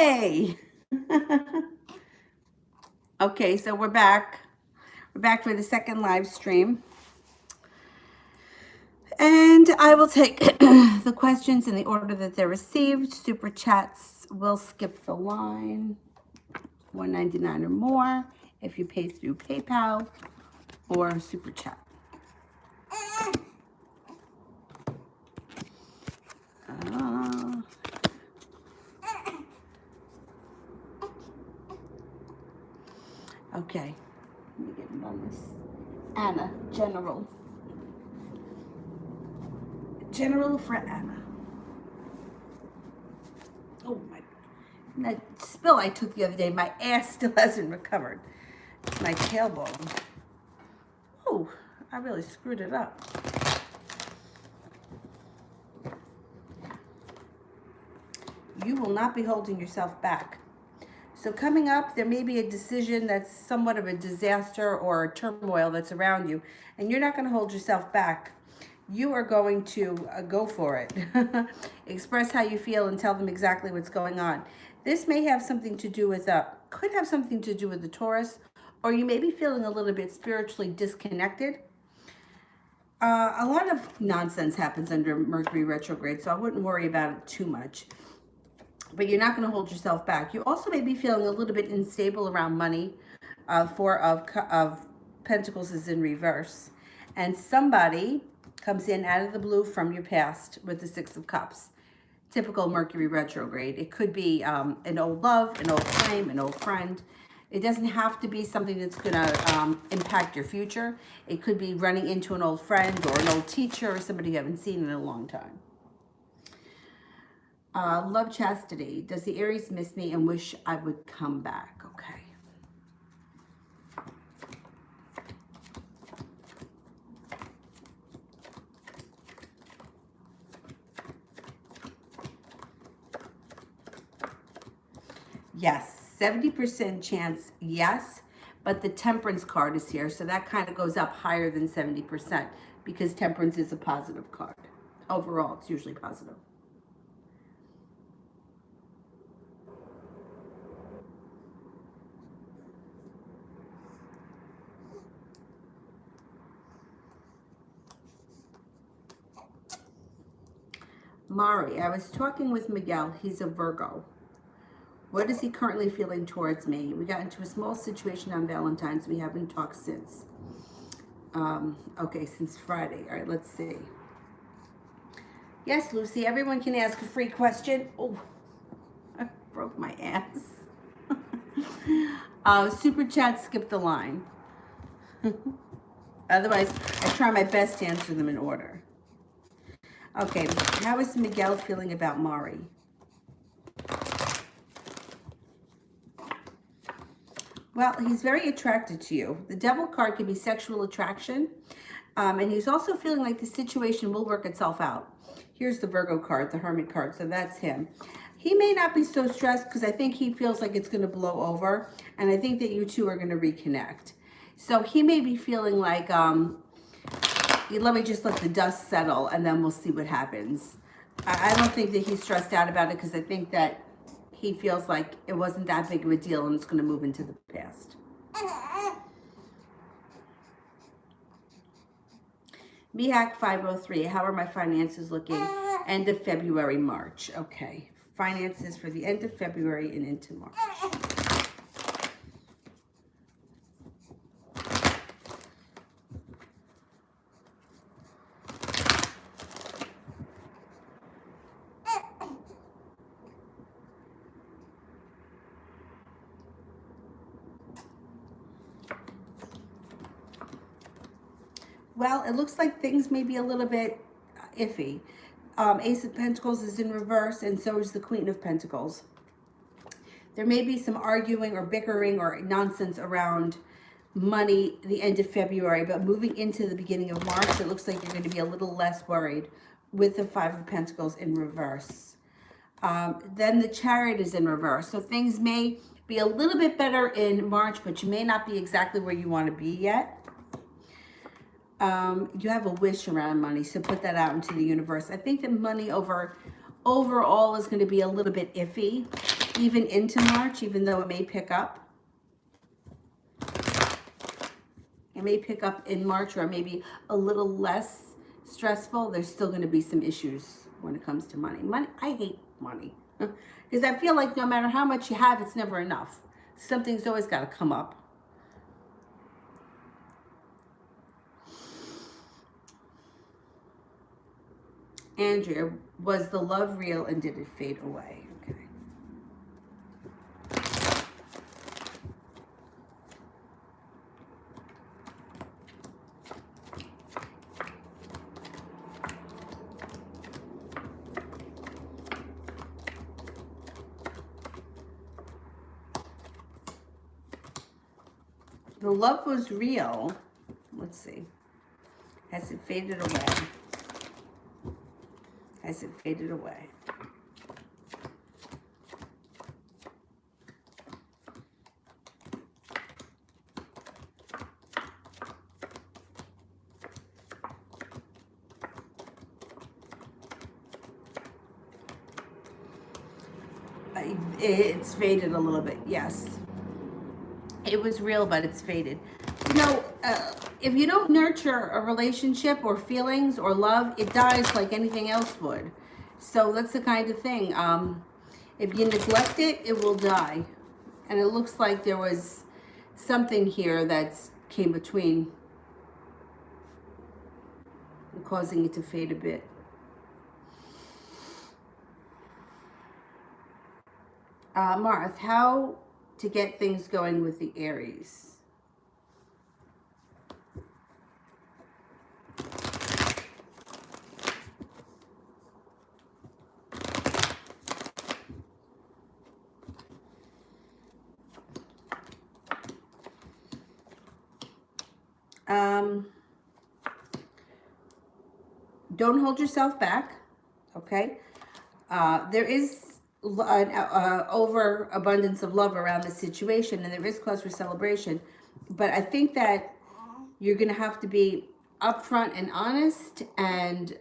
Yay! Okay, so we're back. We're back for the second live stream. And I will take the questions in the order that they're received. Super chats will skip the line. $1.99 or more if you pay through PayPal or Super Chat. Okay, let me get on this. Anna, General for Anna. Oh my, that spill I took the other day, my ass still hasn't recovered. It's my tailbone. Oh, I really screwed it up. You will not be holding yourself back. So coming up, there may be a decision that's somewhat of a disaster or a turmoil that's around you, and you're not going to hold yourself back. You are going to go for it. Express how you feel and tell them exactly what's going on. This may have something to do with, could have something to do with the Taurus, or you may be feeling a little bit spiritually disconnected. A lot of nonsense happens under Mercury retrograde, so I wouldn't worry about it too much. But you're not going to hold yourself back. You also may be feeling a little bit unstable around money. Four of Pentacles is in reverse. And somebody comes in out of the blue from your past with the Six of Cups. Typical Mercury retrograde. It could be an old love, an old flame, an old friend. It doesn't have to be something that's going to impact your future. It could be running into an old friend or an old teacher or somebody you haven't seen in a long time. Love, chastity. Does the Aries miss me and wish I would come back? Okay. Yes, 70% chance, yes, but the Temperance card is here, so that kind of goes up higher than 70% because Temperance is a positive card. Overall, it's usually positive. Mari, I was talking with Miguel. He's a Virgo. What is he currently feeling towards me? We got into a small situation on Valentine's. We haven't talked since. Okay, since Friday. All right, let's see. Yes, Lucy, everyone can ask a free question. Oh, I broke my ass. Super chat skipped the line. Otherwise, I try my best to answer them in order. Okay, how is Miguel feeling about Mari? Well, he's very attracted to you. The Devil card can be sexual attraction. And he's also feeling like the situation will work itself out. Here's the Virgo card, the Hermit card. So that's him. He may not be so stressed because I think he feels like it's going to blow over. And I think that you two are going to reconnect. So he may be feeling like, let me just let the dust settle and then we'll see what happens. I don't think that he's stressed out about it because I think that he feels like it wasn't that big of a deal and it's going to move into the past. Mihak 503, how are my finances looking end of February, March? Okay, finances for the end of February and into March. Well, it looks like things may be a little bit iffy. Ace of Pentacles is in reverse, and so is the Queen of Pentacles. There may be some arguing or bickering or nonsense around money the end of February, but moving into the beginning of March, it looks like you're going to be a little less worried with the Five of Pentacles in reverse. Then the Chariot is in reverse, so things may be a little bit better in March, but you may not be exactly where you want to be yet. You have a wish around money, so put that out into the universe. I think that money overall is going to be a little bit iffy. even into March, even though it may pick up. It may pick up in March, or maybe a little less stressful. There's still going to be some issues when it comes to money. Money, I hate money because I feel like no matter how much you have, it's never enough. Something's always got to come up. Andrea, was the love real and did it fade away? Okay. The love was real. Let's see. Has it faded away? Has it faded away? It's faded a little bit, yes. It was real, but it's faded. You know, if you don't nurture a relationship or feelings or love, it dies like anything else would. So that's the kind of thing. If you neglect it, it will die. And it looks like there was something here that's came between, causing it to fade a bit. Marth, how to get things going with the Aries? Don't hold yourself back, okay? There is an overabundance of love around this situation, and there is cause for celebration. But I think that you're going to have to be upfront and honest and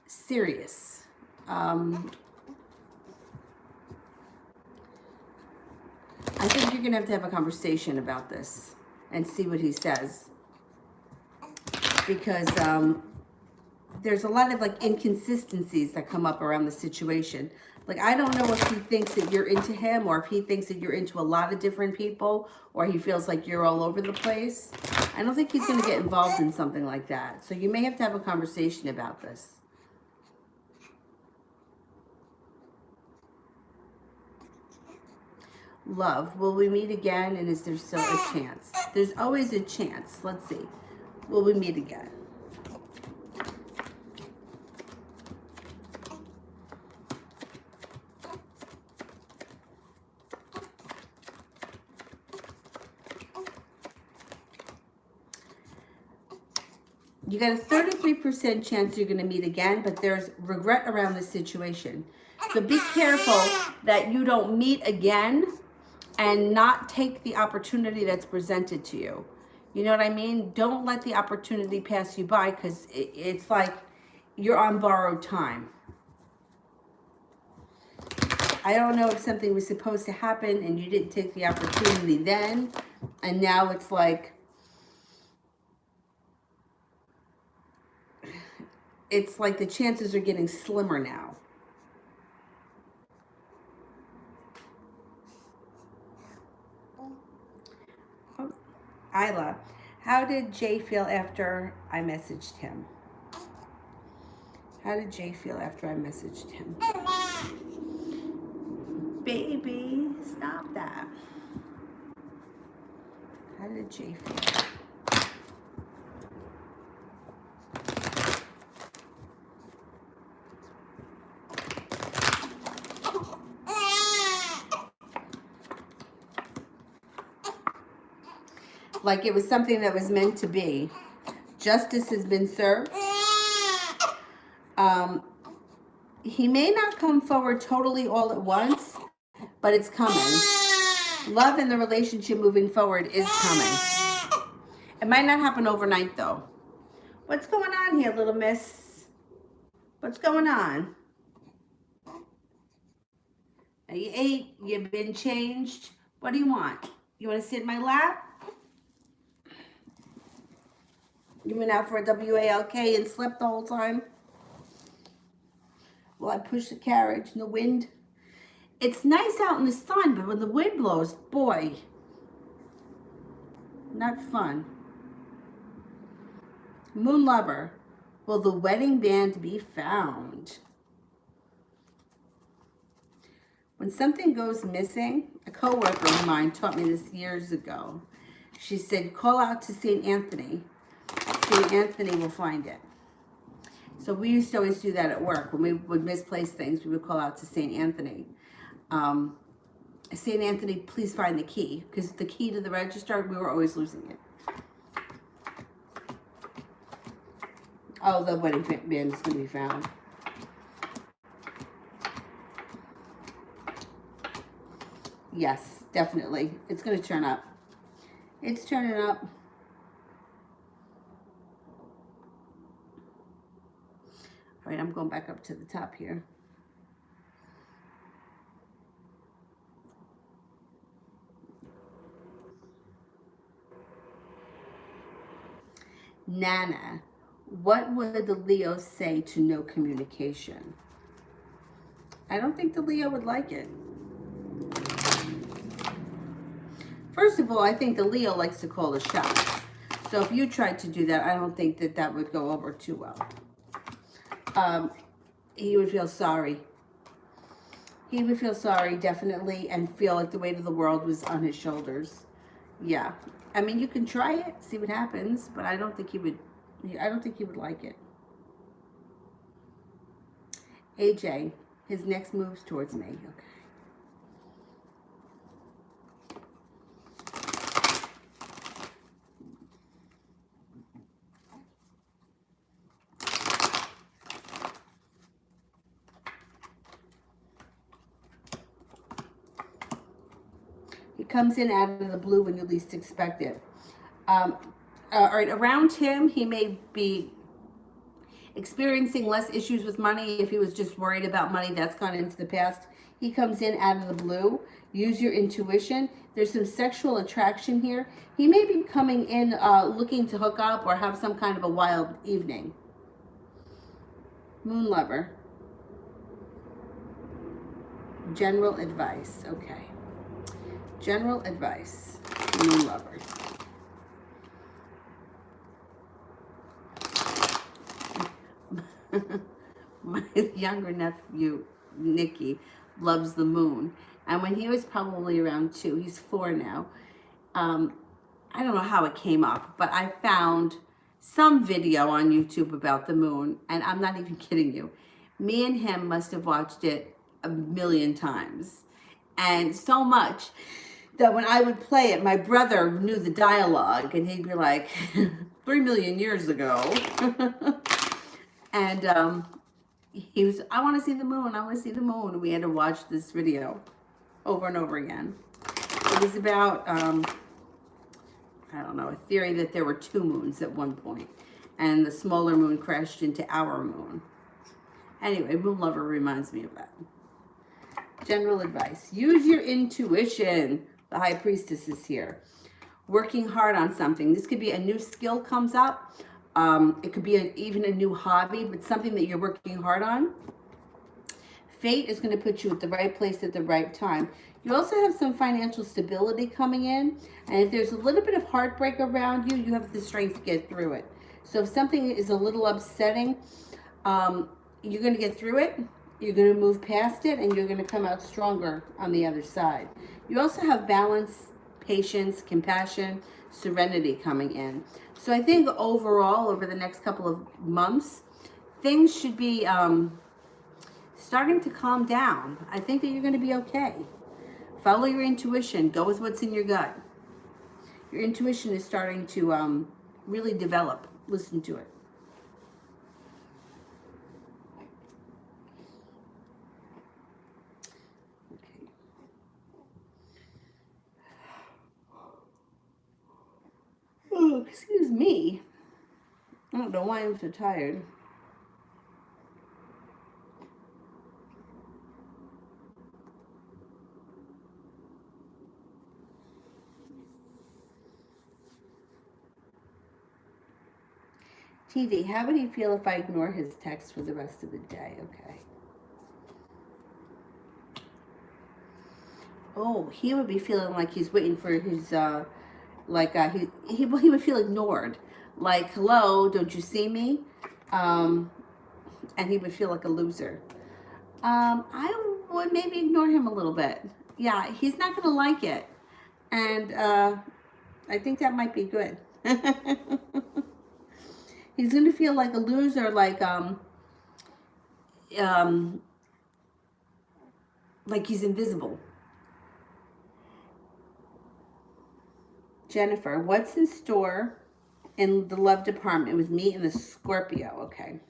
serious. I think you're going to have a conversation about this and see what he says. Because there's a lot of like inconsistencies that come up around the situation. Like, I don't know if he thinks that you're into him, or if he thinks that you're into a lot of different people, or he feels like you're all over the place. I don't think he's going to get involved in something like that. So you may have to have a conversation about this. Love, will we meet again, and is there still a chance? There's always a chance. Let's see. Will we meet again? You got a 33% chance you're going to meet again, but there's regret around the situation. So be careful that you don't meet again and not take the opportunity that's presented to you. You know what I mean? Don't let the opportunity pass you by, because it's like you're on borrowed time. I don't know if something was supposed to happen and you didn't take the opportunity then, and now it's like, the chances are getting slimmer now. Isla, how did Jay feel after I messaged him? How did Jay feel after I messaged him? Baby, stop that. How did Jay feel? Like it was something that was meant to be. Justice has been served. He may not come forward totally all at once, but it's coming. Love in the relationship moving forward is coming. It might not happen overnight, though. What's going on here, little miss? What's going on? Now you ate, you've been changed. What do you want? You want to sit in my lap? You went out for a WALK and slept the whole time? Well, I pushed the carriage in the wind. It's nice out in the sun, but when the wind blows, boy, not fun. Moon Lover, will the wedding band be found? When something goes missing, a coworker of mine taught me this years ago. She said, call out to St. Anthony. St. Anthony will find it. So we used to always do that at work. When we would misplace things, we would call out to St. Anthony. St. Anthony, please find the key. Because the key to the register, we were always losing it. Oh, the wedding band is going to be found. Yes, definitely. It's going to turn up. It's turning up. All right, I'm going back up to the top here. Nana, what would the Leo say to no communication? I don't think the Leo would like it. First of all, I think the Leo likes to call the shots. So if you tried to do that, I don't think that that would go over too well. He would feel sorry. He would feel sorry, definitely, and feel like the weight of the world was on his shoulders. Yeah. I mean, you can try it, see what happens, but I don't think he would like it. AJ, his next moves towards me. Okay. He comes in out of the blue when you least expect it. All right, around him, he may be experiencing less issues with money if he was just worried about money. That's gone into the past. He comes in out of the blue. Use your intuition. There's some sexual attraction here. He may be coming in looking to hook up or have some kind of a wild evening. Moon Lover. General advice. Okay. General advice. Moon Lover. My younger nephew, Nikki, loves the moon. And when he was probably around 2, he's 4 now. I don't know how it came up, but I found some video on YouTube about the moon. And I'm not even kidding you. Me and him must have watched it a million times. And so much that when I would play it, my brother knew the dialogue. And he'd be like, 3 million years ago. And he was, I want to see the moon. I want to see the moon. We had to watch this video over and over again. It was about, I don't know, a theory that there were 2 moons at one point. And the smaller moon crashed into our moon. Anyway, Moon Lover reminds me of that. General advice. Use your intuition. The High Priestess is here. Working hard on something. This could be a new skill comes up. It could be even a new hobby, but something that you're working hard on. Fate is going to put you at the right place at the right time. You also have some financial stability coming in. And if there's a little bit of heartbreak around you, you have the strength to get through it. So if something is a little upsetting, you're going to get through it. You're going to move past it, and you're going to come out stronger on the other side. You also have balance, patience, compassion, serenity coming in. So I think overall, over the next couple of months, things should be starting to calm down. I think that you're going to be okay. Follow your intuition. Go with what's in your gut. Your intuition is starting to really develop. Listen to it. Okay. Oh, excuse me. I don't know why I'm so tired. TV, how would he feel if I ignore his text for the rest of the day? Okay. Oh, he would be feeling like he's waiting for his, he would feel ignored. Like, hello, don't you see me? And he would feel like a loser. I would maybe ignore him a little bit. Yeah, he's not going to like it. And I think that might be good. He's going to feel like a loser, like he's invisible. Jennifer, what's in store in the love department with me and the Scorpio? Okay.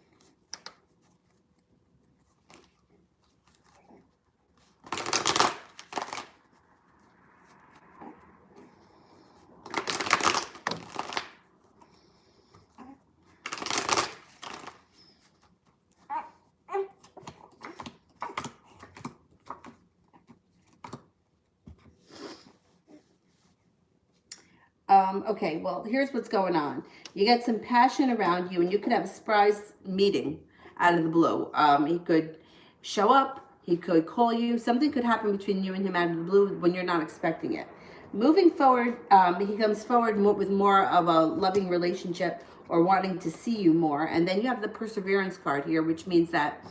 Okay, well, here's what's going on. You got some passion around you, and you could have a surprise meeting out of the blue. He could show up. He could call you. Something could happen between you and him out of the blue when you're not expecting it. Moving forward, he comes forward with more of a loving relationship or wanting to see you more. And then you have the perseverance card here, which means that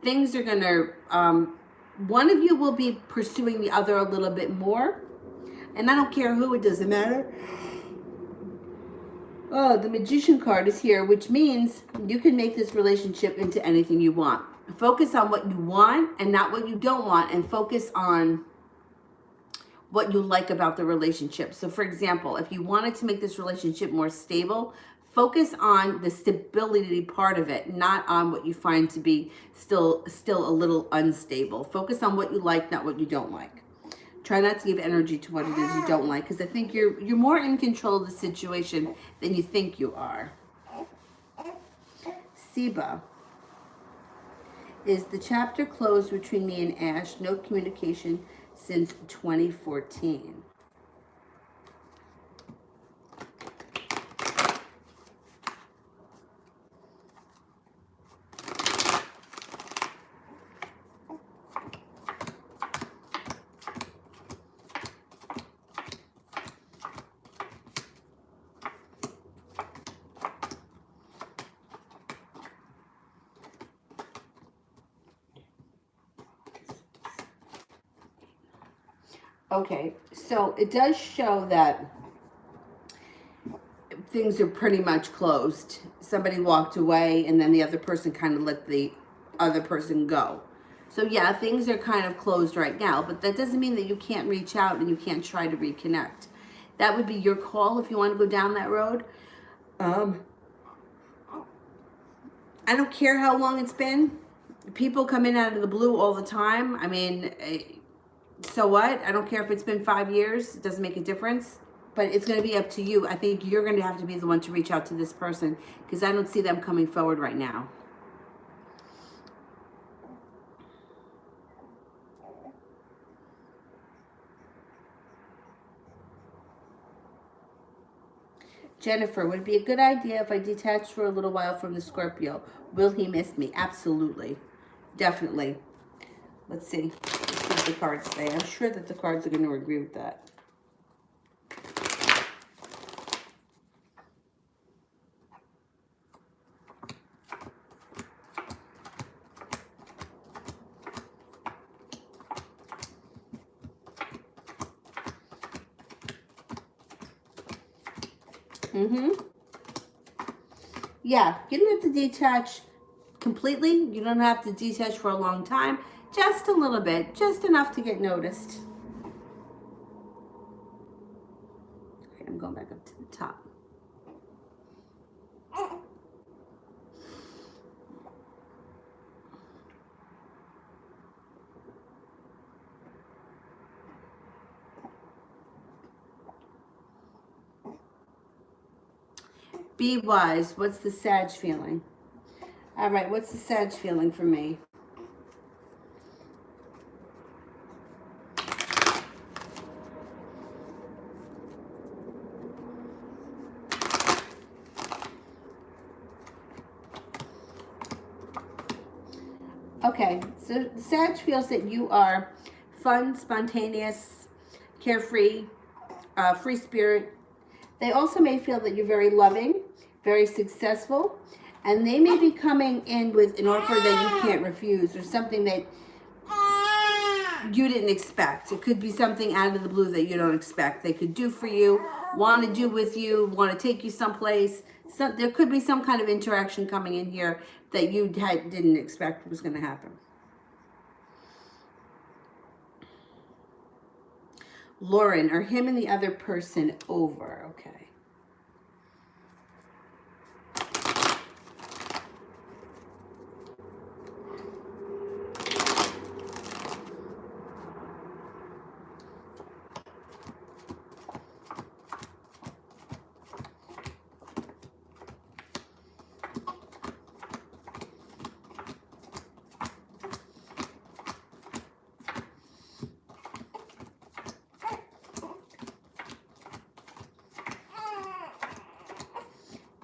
things are going to, one of you will be pursuing the other a little bit more. And I don't care who, it doesn't matter. Oh, the Magician card is here, which means you can make this relationship into anything you want. Focus on what you want and not what you don't want, and focus on what you like about the relationship. So for example, if you wanted to make this relationship more stable, focus on the stability part of it, not on what you find to be still a little unstable. Focus on what you like, not what you don't like. Try not to give energy to what it is you don't like, because I think you're more in control of the situation than you think you are. Seba, is the chapter closed between me and Ash? No communication since 2014. Okay, so it does show that things are pretty much closed. Somebody walked away and then the other person kind of let the other person go. So yeah, things are kind of closed right now, but that doesn't mean that you can't reach out and you can't try to reconnect. That would be your call if you want to go down that road. I don't care how long it's been. People come in out of the blue all the time. I mean, so what? I don't care if it's been 5 years. It doesn't make a difference. But it's going to be up to you. I think you're going to have to be the one to reach out to this person, because I don't see them coming forward right now. Jennifer, would it be a good idea if I detach for a little while from the Scorpio? Will he miss me? Absolutely. Definitely. Let's see. Let's see what the cards say. I'm sure that the cards are going to agree with that. Yeah, you don't have to detach completely. You don't have to detach for a long time. Just a little bit. Just enough to get noticed. Okay, I'm going back up to the top. Be wise. What's the Sag feeling? All right, what's the Sag feeling for me? Okay, so Sag feels that you are fun, spontaneous, carefree, free spirit. They also may feel that you're very loving, very successful, and they may be coming in with an offer that you can't refuse or something that you didn't expect. It could be something out of the blue that you don't expect. They could do for you, want to do with you, want to take you someplace. So there could be some kind of interaction coming in here that you didn't expect was going to happen. Lauren, are him and the other person over? Okay.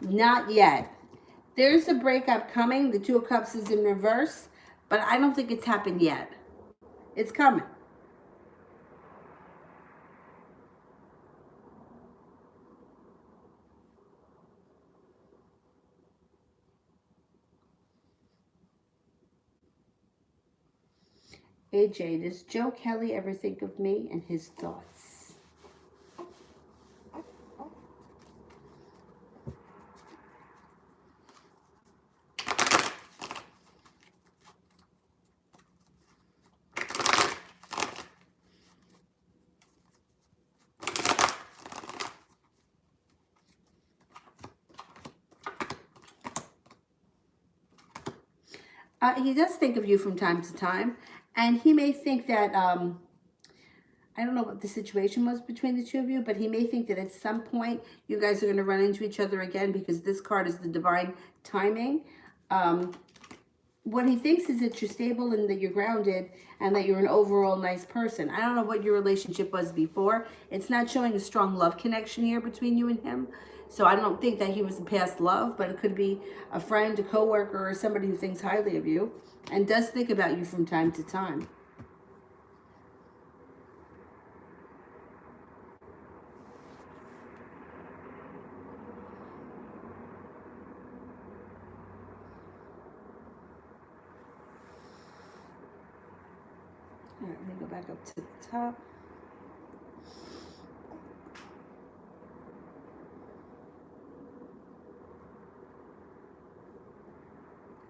Not yet. There's a breakup coming. The Two of Cups is in reverse, but I don't think it's happened yet. It's coming. AJ, does Joe Kelly ever think of me and his thoughts? He does think of you from time to time, and he may think that, I don't know what the situation was between the two of you, but he may think that at some point you guys are going to run into each other again because this card is the divine timing. What he thinks is that you're stable and that you're grounded and that you're an overall nice person. I don't know what your relationship was before. It's not showing a strong love connection here between you and him. So I don't think that he was a past love, but it could be a friend, a coworker, or somebody who thinks highly of you and does think about you from time to time. All right, let me go back up to the top.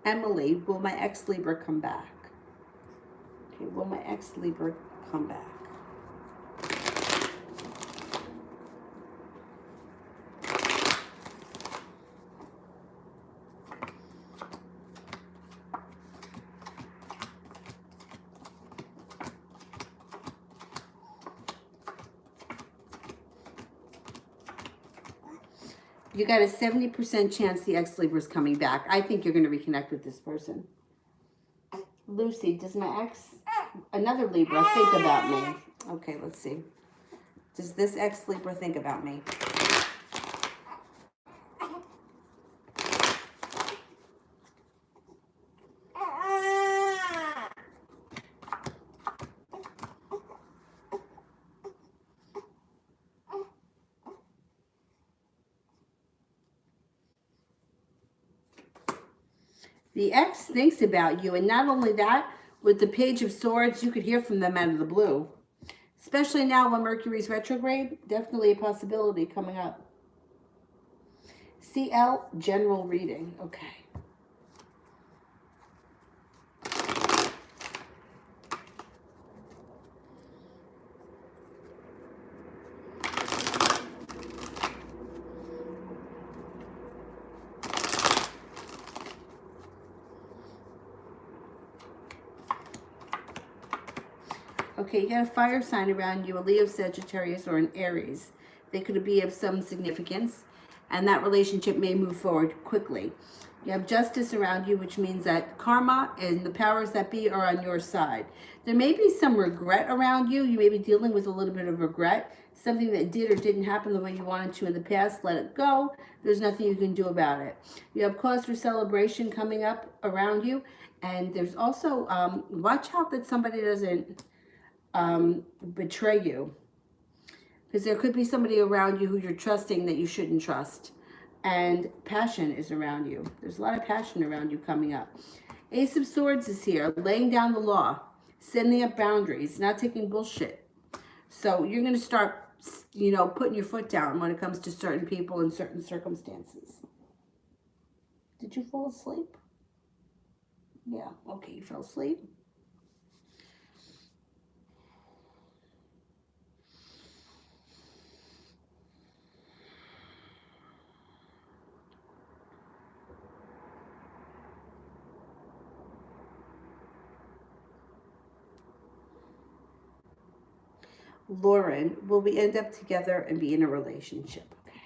Emily, will my ex-Libra come back? Okay, will my ex-Libra come back? You got a 70% chance the ex-Libra is coming back. I think you're going to reconnect with this person. Lucy, does my ex, another Libra, think about me? Okay, let's see. Does this ex-Libra think about me? The ex thinks about you, and not only that, with the Page of Swords, you could hear from them out of the blue. Especially now when Mercury's retrograde, definitely a possibility coming up. CL, general reading. Okay. Okay, you got a fire sign around you, a Leo, Sagittarius, or an Aries. They could be of some significance, and that relationship may move forward quickly. You have justice around you, which means that karma and the powers that be are on your side. There may be some regret around you. You may be dealing with a little bit of regret. Something that did or didn't happen the way you wanted to in the past, let it go. There's nothing you can do about it. You have cause for celebration coming up around you. And there's also, watch out that somebody doesn't betray you. Because there could be somebody around you who you're trusting that you shouldn't trust. And passion is around you. There's a lot of passion around you coming up. Ace of Swords is here, laying down the law, sending up boundaries, not taking bullshit. So you're going to start, you know, putting your foot down when it comes to certain people and certain circumstances. Did you fall asleep? Yeah, okay, you fell asleep. Lauren, will we end up together and be in a relationship? Okay.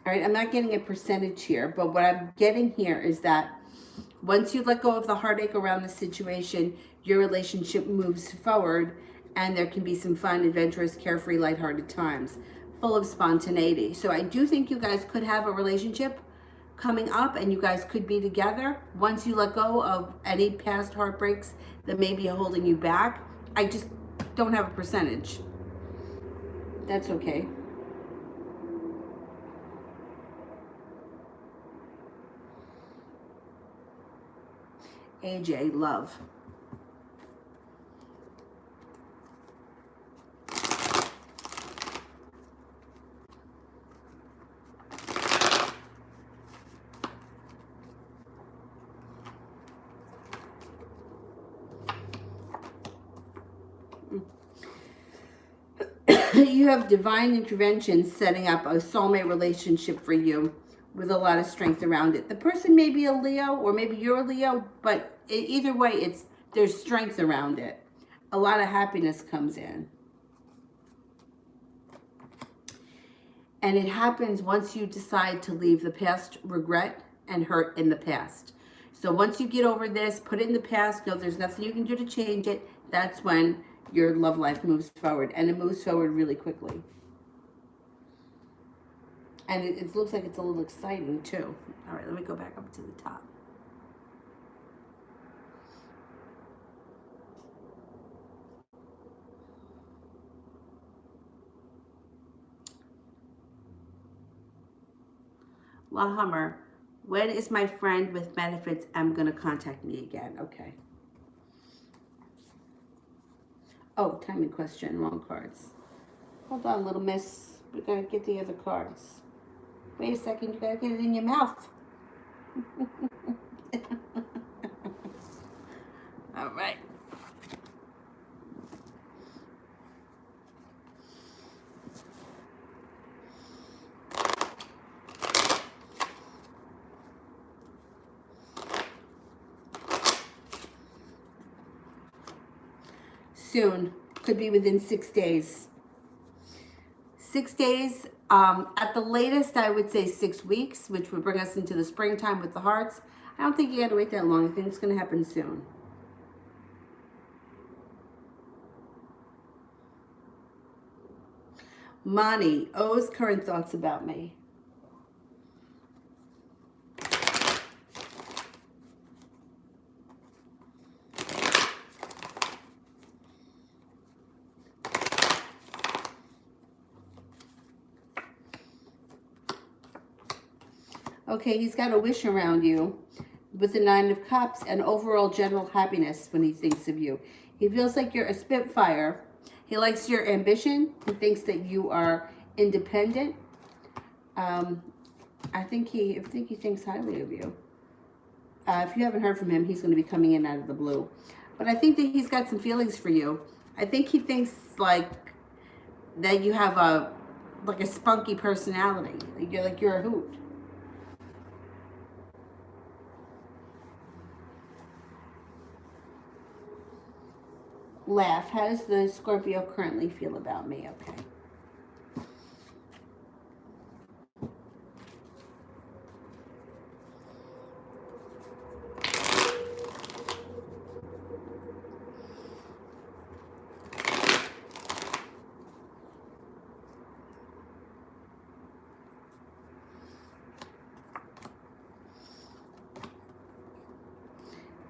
All right, I'm not getting a percentage here, but what I'm getting here is that once you let go of the heartache around the situation, your relationship moves forward and there can be some fun, adventurous, carefree, lighthearted times full of spontaneity. So I do think you guys could have a relationship coming up and you guys could be together once you let go of any past heartbreaks that may be holding you back. I just don't have a percentage. That's okay. AJ, love. You have divine intervention setting up a soulmate relationship for you with a lot of strength around it. The person may be a Leo or maybe you're a Leo, but either way, there's strength around it. A lot of happiness comes in. And it happens once you decide to leave the past regret and hurt in the past. So once you get over this, put it in the past, know there's nothing you can do to change it, that's when your love life moves forward. And it moves forward really quickly. And it looks like it's a little exciting too. All right, let me go back up to the top. La Hummer, when is my friend with benefits I'm going to contact me again? Okay. Oh, timing question, wrong cards. Hold on, little miss. We're going to get the other cards. Wait a second, you got to get it in your mouth. All right. Soon. Could be within 6 days. 6 days. At the latest, I would say 6 weeks, which would bring us into the springtime with the hearts. I don't think you got to wait that long. I think it's going to happen soon. Mani, O's current thoughts about me. Okay, he's got a wish around you with the 9 of Cups and overall general happiness when he thinks of you. He feels like you're a spitfire. He likes your ambition. He thinks that you are independent. I think he thinks highly of you. If you haven't heard from him, he's going to be coming in out of the blue. But I think that he's got some feelings for you. I think he thinks like that you have a spunky personality. You're a hoot. Laugh. How does the Scorpio currently feel about me? Okay.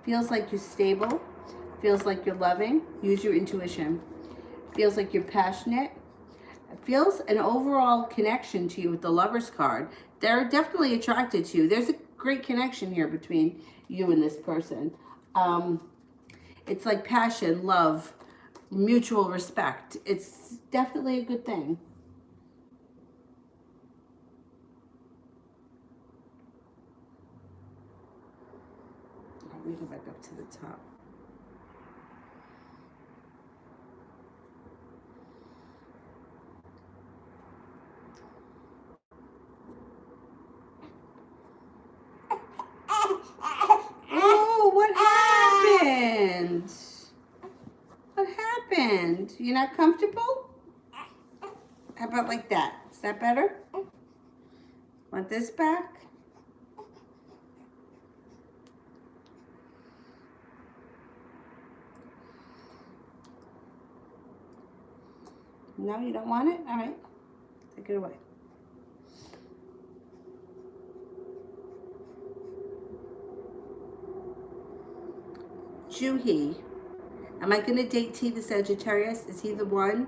Feels like you're stable. Feels like you're loving. Use your intuition. Feels like you're passionate. Feels an overall connection to you with the Lover's card. They're definitely attracted to you. There's a great connection here between you and this person. It's like passion, love, mutual respect. It's definitely a good thing. Let me go back up to the top. Oh, what happened? What happened? You're not comfortable? How about like that? Is that better? Want this back? No, you don't want it? All right. Take it away. Juhi. Am I going to date T the Sagittarius? Is he the one?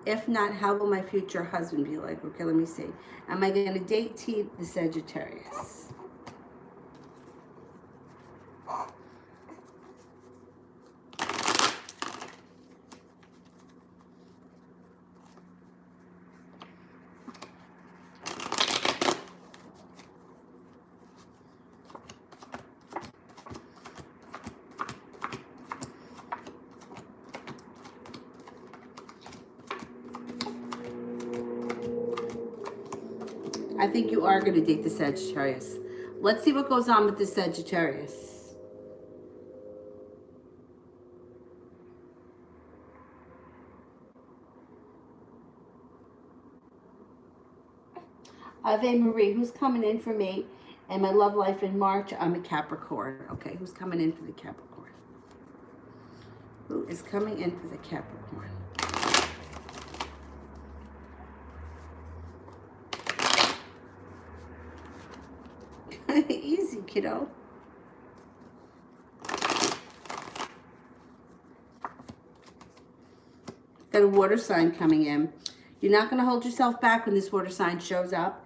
If not, how will my future husband be like? Okay, let me see. Am I going to date T the Sagittarius? I think you are going to date the Sagittarius. Let's see what goes on with the Sagittarius. Ave Marie, who's coming in for me and my love life in March? I'm a Capricorn. Okay, who's coming in for the Capricorn? Who is coming in for the Capricorn? Easy, kiddo. Got a water sign coming in. You're not going to hold yourself back when this water sign shows up.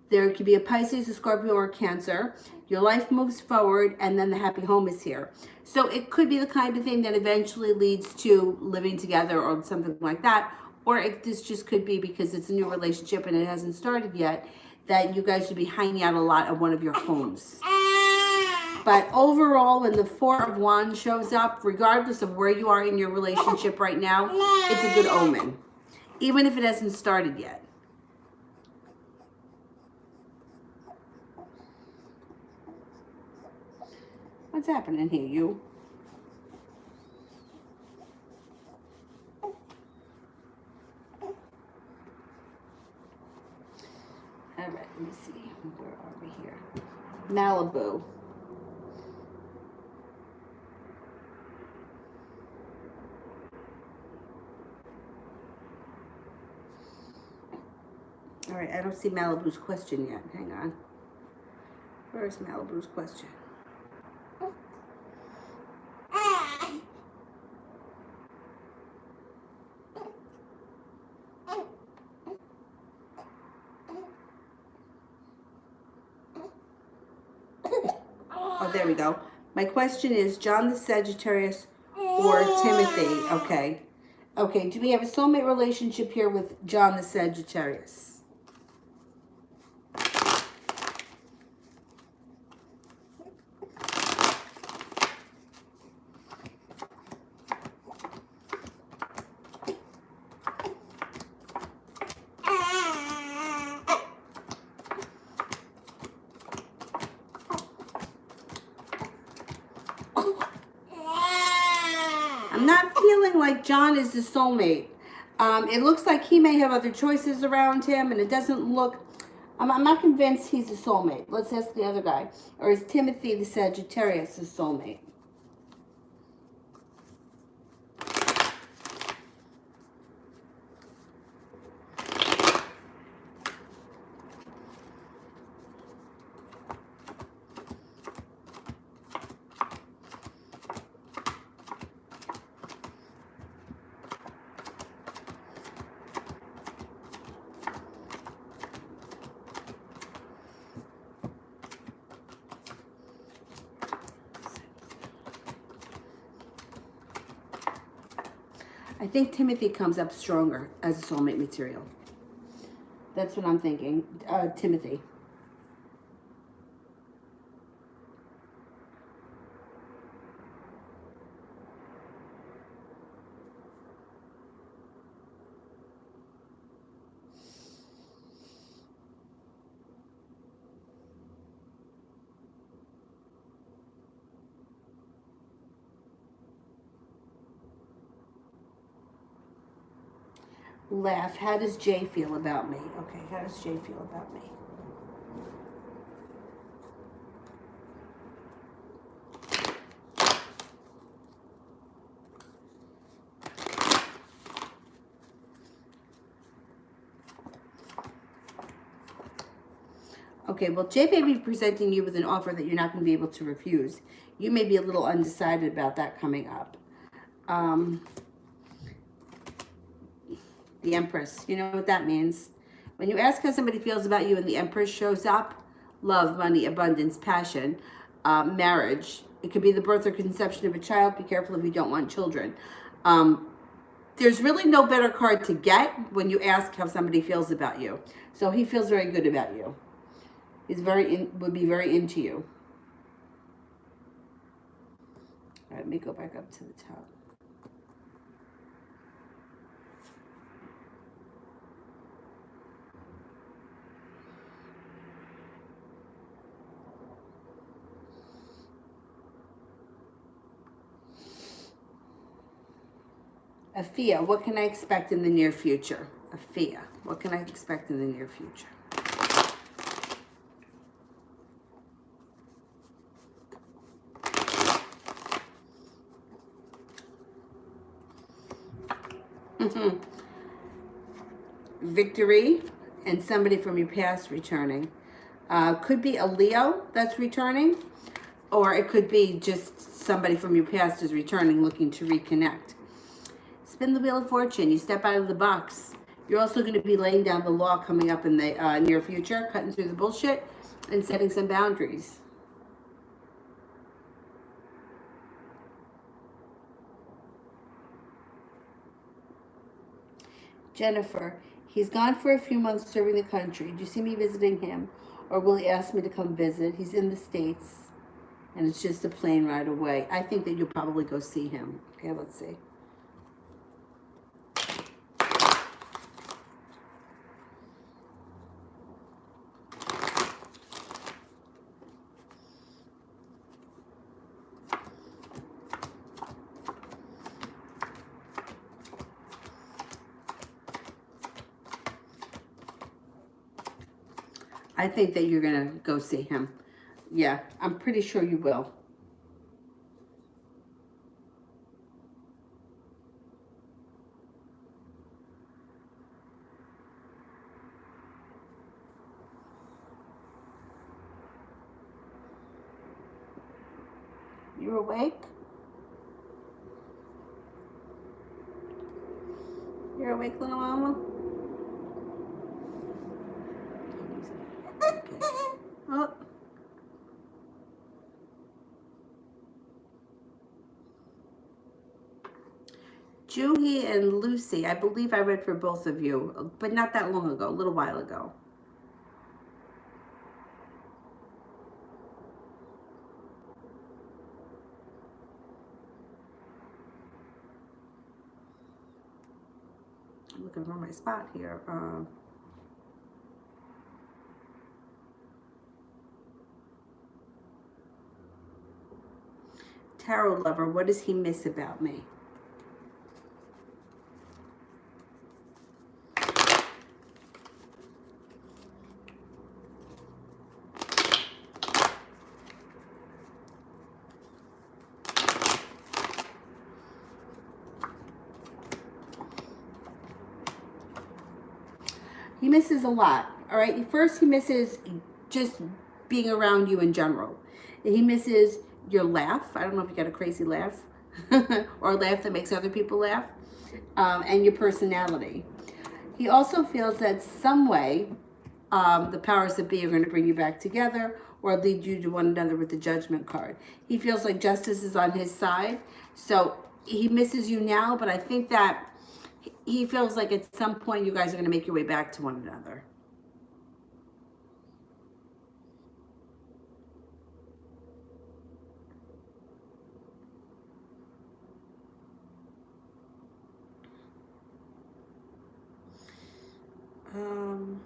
There could be a Pisces, a Scorpio, or a Cancer. Your life moves forward, and then the happy home is here. So it could be the kind of thing that eventually leads to living together or something like that. Or this just could be because it's a new relationship and it hasn't started yet, that you guys would be hanging out a lot at one of your homes. But overall, when the Four of Wands shows up, regardless of where you are in your relationship right now, it's a good omen, even if it hasn't started yet. What's happening here, you? All right, let me see. Where are we here? Malibu. All right, I don't see Malibu's question yet. Hang on. Where's Malibu's question? Oh, there we go. My question is John the Sagittarius or Timothy? Okay. Okay, do we have a soulmate relationship here with John the Sagittarius? feeling like John is the soulmate. It looks like he may have other choices around him, and it doesn't look... I'm not convinced he's a soulmate. Let's ask the other guy. Or is Timothy the Sagittarius the soulmate? I think Timothy comes up stronger as a soulmate material. That's what I'm thinking. Timothy. Laugh. How does Jay feel about me? Okay, how does Jay feel about me? Okay, well, Jay may be presenting you with an offer that you're not going to be able to refuse. You may be a little undecided about that coming up. The Empress, you know what that means. When you ask how somebody feels about you and the Empress shows up, love, money, abundance, passion, marriage. It could be the birth or conception of a child. Be careful if you don't want children. There's really no better card to get when you ask how somebody feels about you. So he feels very good about you. He's would be very into you. All right, let me go back up to the top. Afia, what can I expect in the near future? Afia, what can I expect in the near future? Victory and somebody from your past returning. Could be a Leo that's returning, or it could be just somebody from your past is returning looking to reconnect. Spin the Wheel of Fortune. You step out of the box. You're also going to be laying down the law coming up in the near future, cutting through the bullshit and setting some boundaries. Jennifer, he's gone for a few months serving the country. Do you see me visiting him? Or will he ask me to come visit? He's in the States, and it's just a plane ride away. I think that you'll probably go see him. Okay, let's see. I think that you're going to go see him. Yeah, I'm pretty sure you will. You awake? You're awake, little mama? Oh. Juhi and Lucy, I believe I read for both of you, but not that long ago, a little while ago. I'm looking for my spot here. Tarot lover, what does he miss about me? misses a lot, all right? First, he misses just being around you in general. He misses your laugh. I don't know if you got a crazy laugh or a laugh that makes other people laugh, and your personality. He also feels that some way the powers that be are going to bring you back together or lead you to one another with the Judgment card. He feels like justice is on his side. So he misses you now, but I think that he feels like at some point you guys are going to make your way back to one another. Um,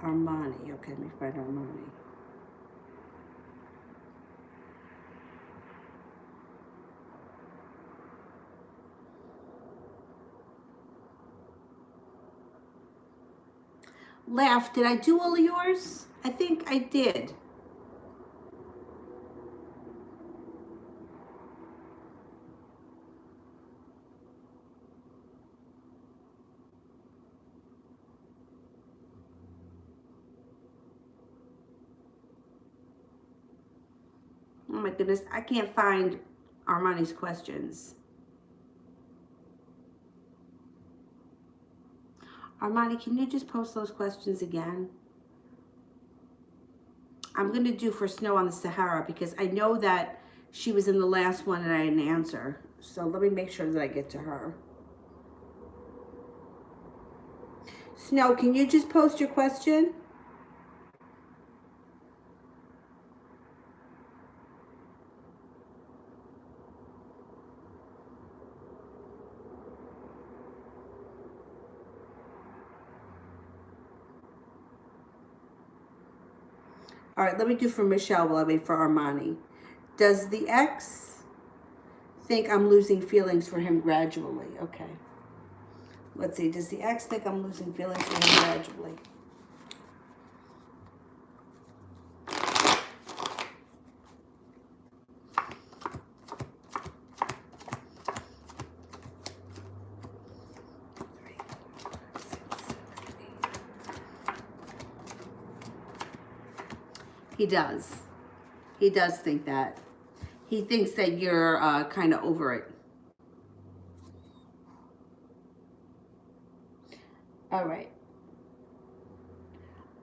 Armani. Okay, let me find Armani. Laugh. Did I do all of yours? I think I did. Oh my goodness, I can't find Armani's questions. Armani, can you just post those questions again? I'm going to do for Snow on the Sahara because I know that she was in the last one and I didn't answer. So let me make sure that I get to her. Snow, can you just post your question? All right, let me do for Michelle while I wait for Armani. Does the ex think I'm losing feelings for him gradually? Okay. Let's see. Does the ex think I'm losing feelings for him gradually? He does. He does think that. He thinks that you're kind of over it. All right.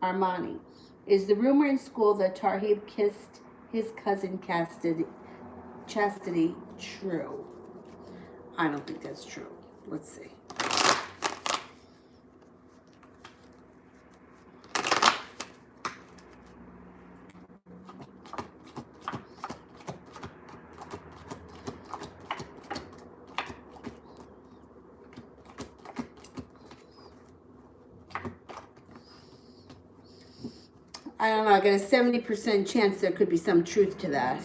Armani. Is the rumor in school that Tarhib kissed his cousin Chastity true? I don't think that's true. Let's see. I don't know, I got a 70% chance there could be some truth to that.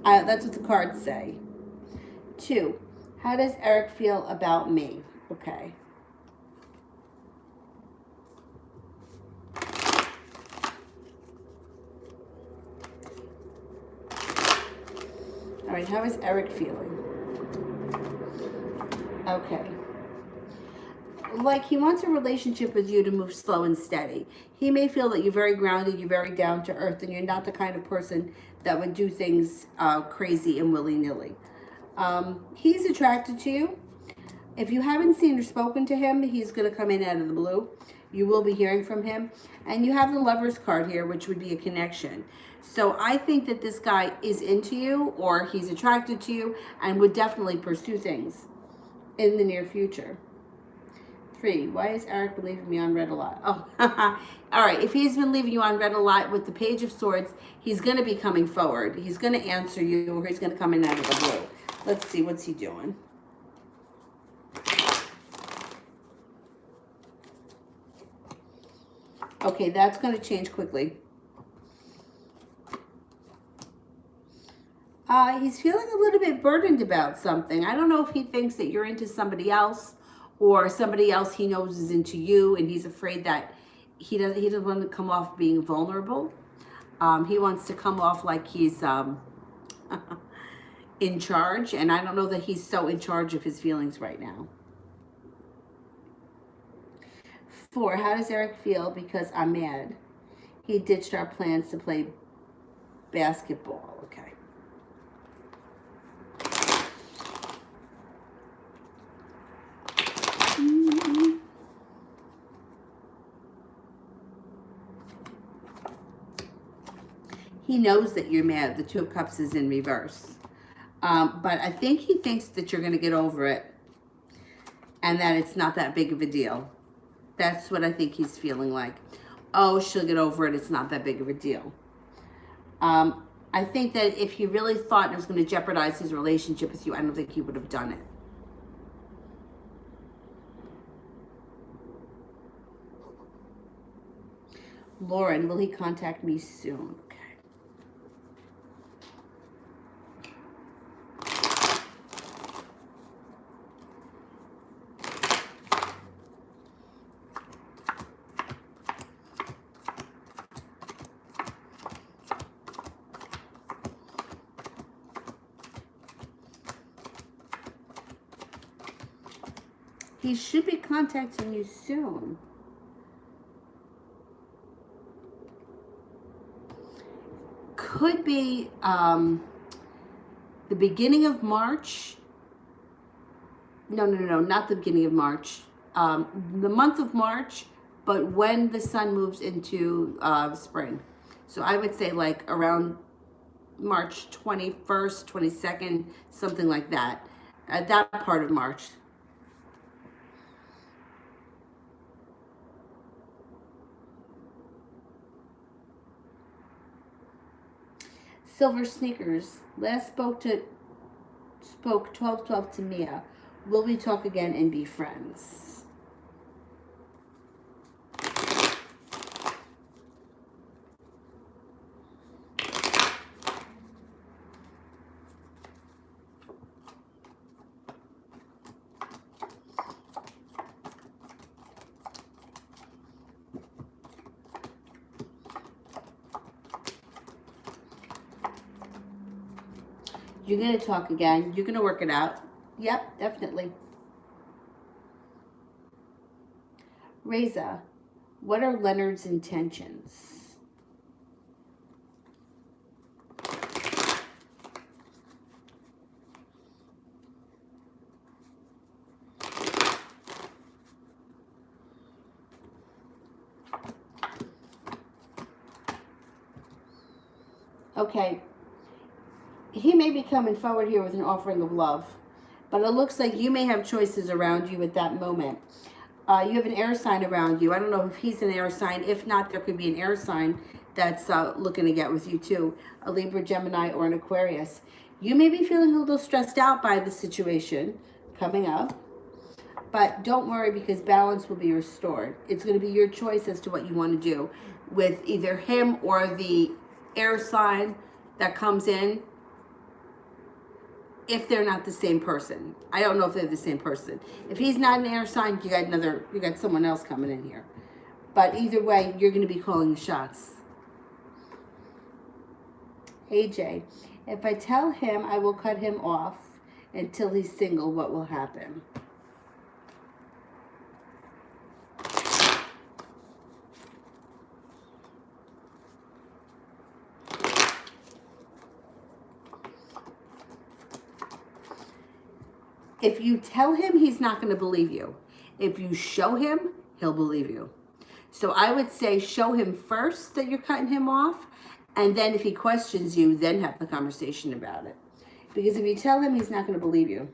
That's what the cards say. 2, how does Eric feel about me? Okay. All right, how is Eric feeling? Okay. Like he wants a relationship with you to move slow and steady. He may feel that you're very grounded, you're very down to earth, and you're not the kind of person that would do things crazy and willy-nilly. He's attracted to you. If you haven't seen or spoken to him, he's going to come in out of the blue. You will be hearing from him. And you have the Lover's card here, which would be a connection. So I think that this guy is into you or he's attracted to you and would definitely pursue things in the near future. 3, why is Eric leaving me on red a lot? Oh, all right. If he's been leaving you on red a lot with the Page of Swords, he's going to be coming forward. He's going to answer you or he's going to come in out of the blue. Let's see, what's he doing? Okay, that's going to change quickly. He's feeling a little bit burdened about something. I don't know if he thinks that you're into somebody else or somebody else he knows is into you, and he's afraid that he doesn't want to come off being vulnerable. He wants to come off like he's in charge, and I don't know that he's so in charge of his feelings right now. 4, how does Eric feel? Because I'm mad. He ditched our plans to play basketball. Okay. He knows that you're mad. The 2 of Cups is in reverse. But I think he thinks that you're going to get over it and that it's not that big of a deal. That's what I think he's feeling like. Oh, she'll get over it. It's not that big of a deal. I think that if he really thought it was going to jeopardize his relationship with you, I don't think he would have done it. Lauren, will he contact me soon? Okay. He should be contacting you soon. Could be the beginning of March. No, not the beginning of March. The month of March, but when the sun moves into spring. So I would say like around March 21st, 22nd, something like that. At that part of March. Silver Sneakers. Last spoke 12/12 to Mia. Will we talk again and be friends? You're going to talk again. You're going to work it out. Yep, definitely. Reza, what are Leonard's intentions? Okay. He may be coming forward here with an offering of love, but it looks like you may have choices around you at that moment. You have an air sign around you. I don't know if he's an air sign. If not, there could be an air sign that's looking to get with you too. A Libra, Gemini, or an Aquarius. You may be feeling a little stressed out by the situation coming up, but don't worry because balance will be restored. It's going to be your choice as to what you want to do with either him or the air sign that comes in. If they're not the same person. I don't know if they're the same person. If he's not an air sign, you got someone else coming in here. But either way, you're going to be calling the shots. AJ, if I tell him I will cut him off until he's single, what will happen? If you tell him, he's not going to believe you. If you show him, he'll believe you. So I would say show him first that you're cutting him off, and then if he questions you, then have the conversation about it. Because if you tell him, he's not going to believe you.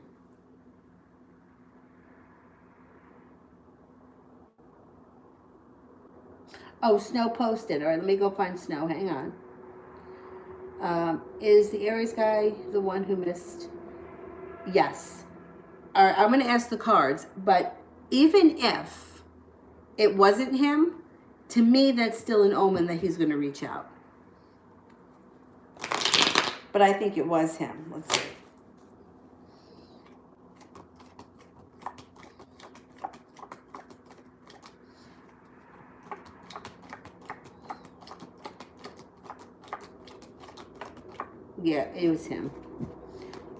Oh, Snow posted. All right, let me go find Snow. Hang on. Is the Aries guy the one who missed? Yes. All right, I'm going to ask the cards, but even if it wasn't him, to me, that's still an omen that he's going to reach out. But but I think it was him. Let's see. Yeah, it was him.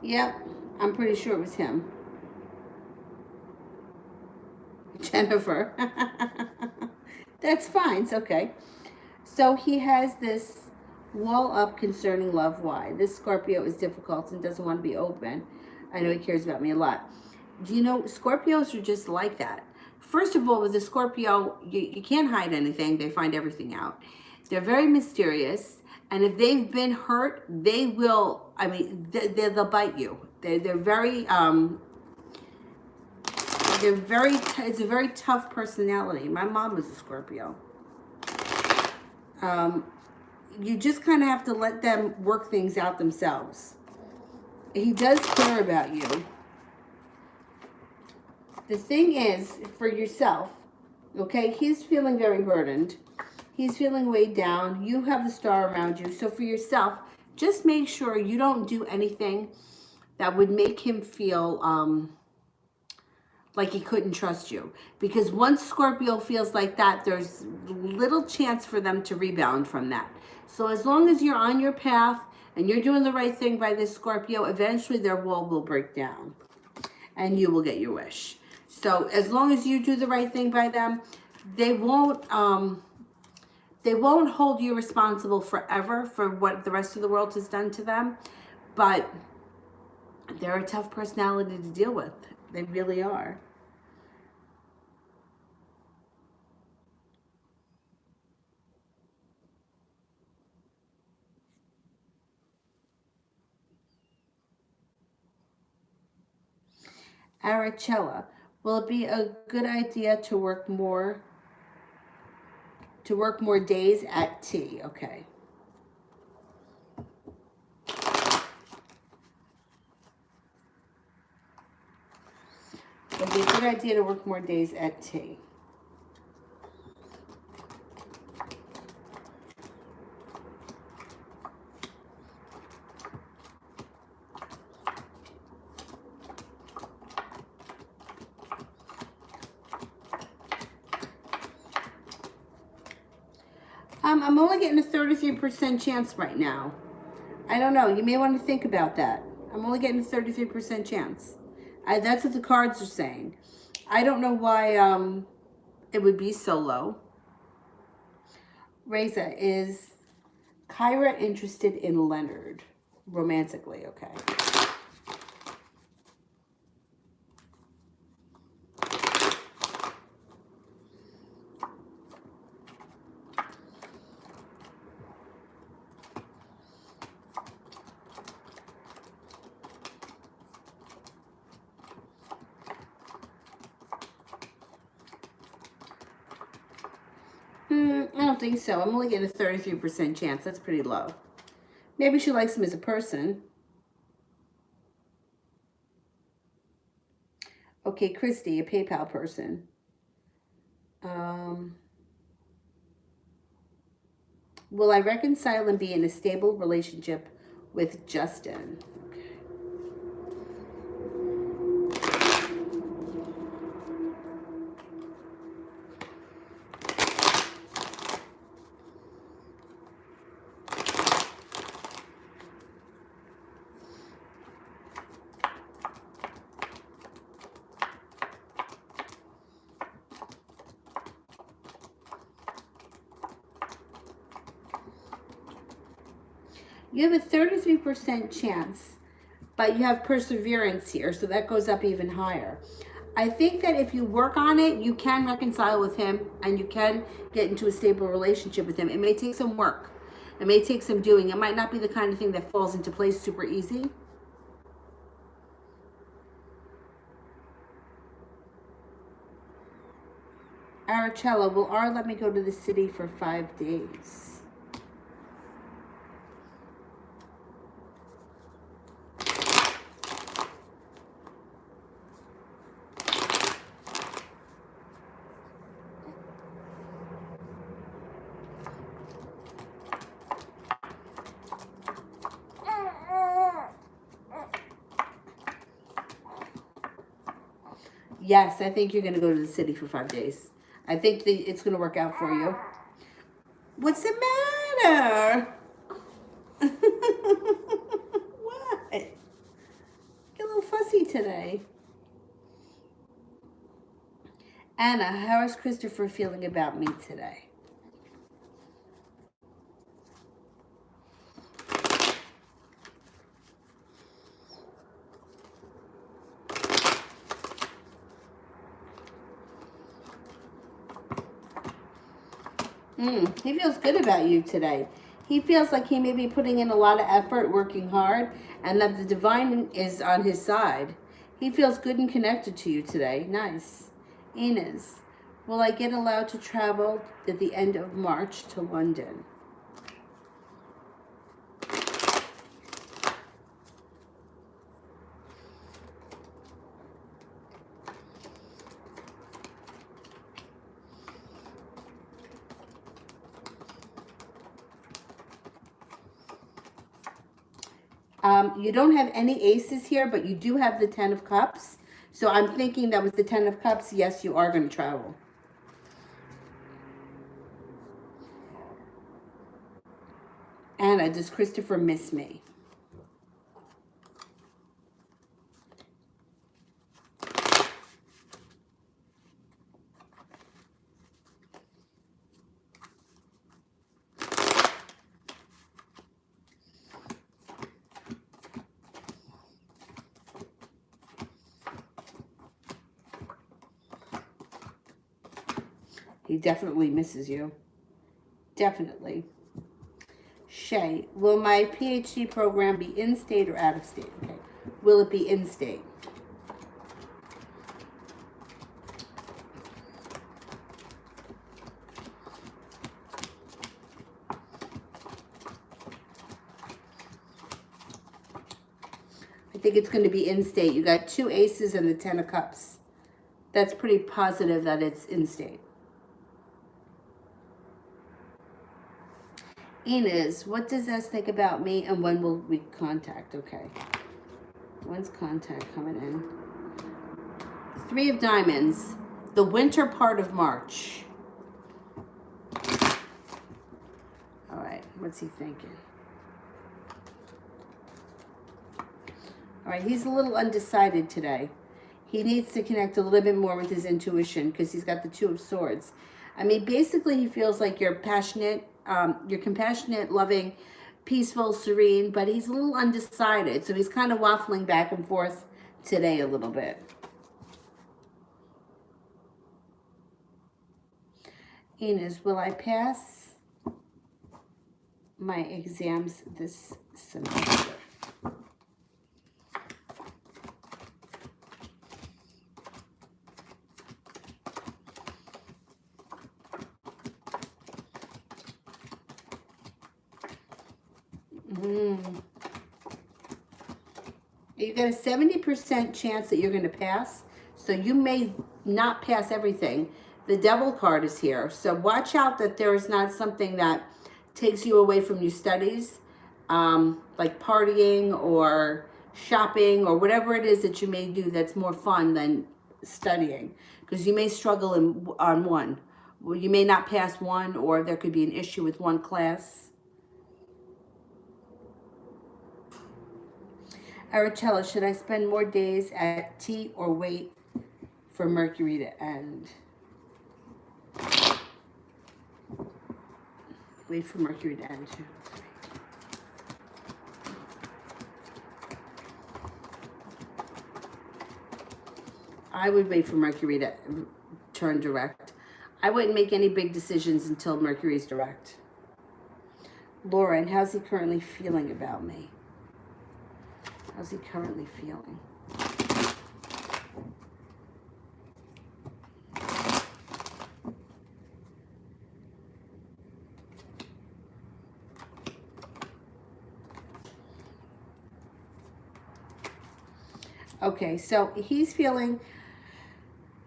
Yep, I'm pretty sure it was him. Jennifer. That's fine. It's okay. So he has this wall up concerning love. Why? This Scorpio is difficult and doesn't want to be open. I know he cares about me a lot. Do you know, Scorpios are just like that. First of all, with a Scorpio, you can't hide anything. They find everything out. They're very mysterious. And if they've been hurt, they will, I mean, they'll bite you. They're very, it's a very tough personality. My mom was a Scorpio. You just kind of have to let them work things out themselves. He does care about you. The thing is, for yourself, okay, he's feeling very burdened. He's feeling weighed down. You have the star around you. So for yourself, just make sure you don't do anything that would make him feel like he couldn't trust you. Because once Scorpio feels like that, there's little chance for them to rebound from that. So as long as you're on your path and you're doing the right thing by this Scorpio, eventually their wall will break down and you will get your wish. So as long as you do the right thing by them, they won't hold you responsible forever for what the rest of the world has done to them. But they're a tough personality to deal with. They really are. Arachella, will it be a good idea to work more days at T? Okay. It would be a good idea to work more days at T. I'm only getting a 33% chance right now. I don't know. You may want to think about that. I'm only getting a 33% chance. That's what the cards are saying. I don't know why it would be so low. Reza, is Kyra interested in Leonard romantically? Okay. I don't think so. I'm only getting a 33% chance. That's pretty low. Maybe she likes him as a person. Okay, Christy, a PayPal person. Will I reconcile and be in a stable relationship with Justin? Okay. You have a 33% chance, but you have perseverance here, so that goes up even higher. I think that if you work on it, you can reconcile with him and you can get into a stable relationship with him. It may take some work. It may take some doing. It might not be the kind of thing that falls into place super easy. Arachella, will R let me go to the city for 5 days? Yes, I think you're going to go to the city for 5 days. I think it's going to work out for you. What's the matter? What? Get a little fussy today. Anna, how is Christopher feeling about me today? He feels good about you today. He feels like he may be putting in a lot of effort, working hard, and that the divine is on his side. He feels good and connected to you today. Nice. Inez, will I get allowed to travel at the end of March to London? You don't have any aces here, but you do have the 10 of cups. So I'm thinking that with the 10 of cups, yes, you are going to travel. Anna, does Christopher miss me? He definitely misses you. Definitely. Shay, will my PhD program be in-state or out of state? Okay. Will it be in-state? I think it's going to be in-state. You got 2 aces and the 10 of cups. That's pretty positive that it's in-state. Inez, what does S think about me and when will we contact? Okay. When's contact coming in? 3 of diamonds. The winter part of March. All right. What's he thinking? All right. He's a little undecided today. He needs to connect a little bit more with his intuition because he's got the 2 of swords. I mean, basically, he feels like you're passionate. You're compassionate, loving, peaceful, serene, but he's a little undecided. So he's kind of waffling back and forth today a little bit. Inez, will I pass my exams this semester? You got a 70% chance that you're going to pass, so you may not pass everything. The Devil card is here, so watch out that there is not something that takes you away from your studies, like partying or shopping or whatever it is that you may do that's more fun than studying, because you may struggle on one. Well, you may not pass one, or there could be an issue with one class. Arachella, should I spend more days at T or wait for Mercury to end? Wait for Mercury to end. I would wait for Mercury to turn direct. I wouldn't make any big decisions until Mercury's direct. Lauren, how's he currently feeling about me? How's he currently feeling? Okay, so he's feeling,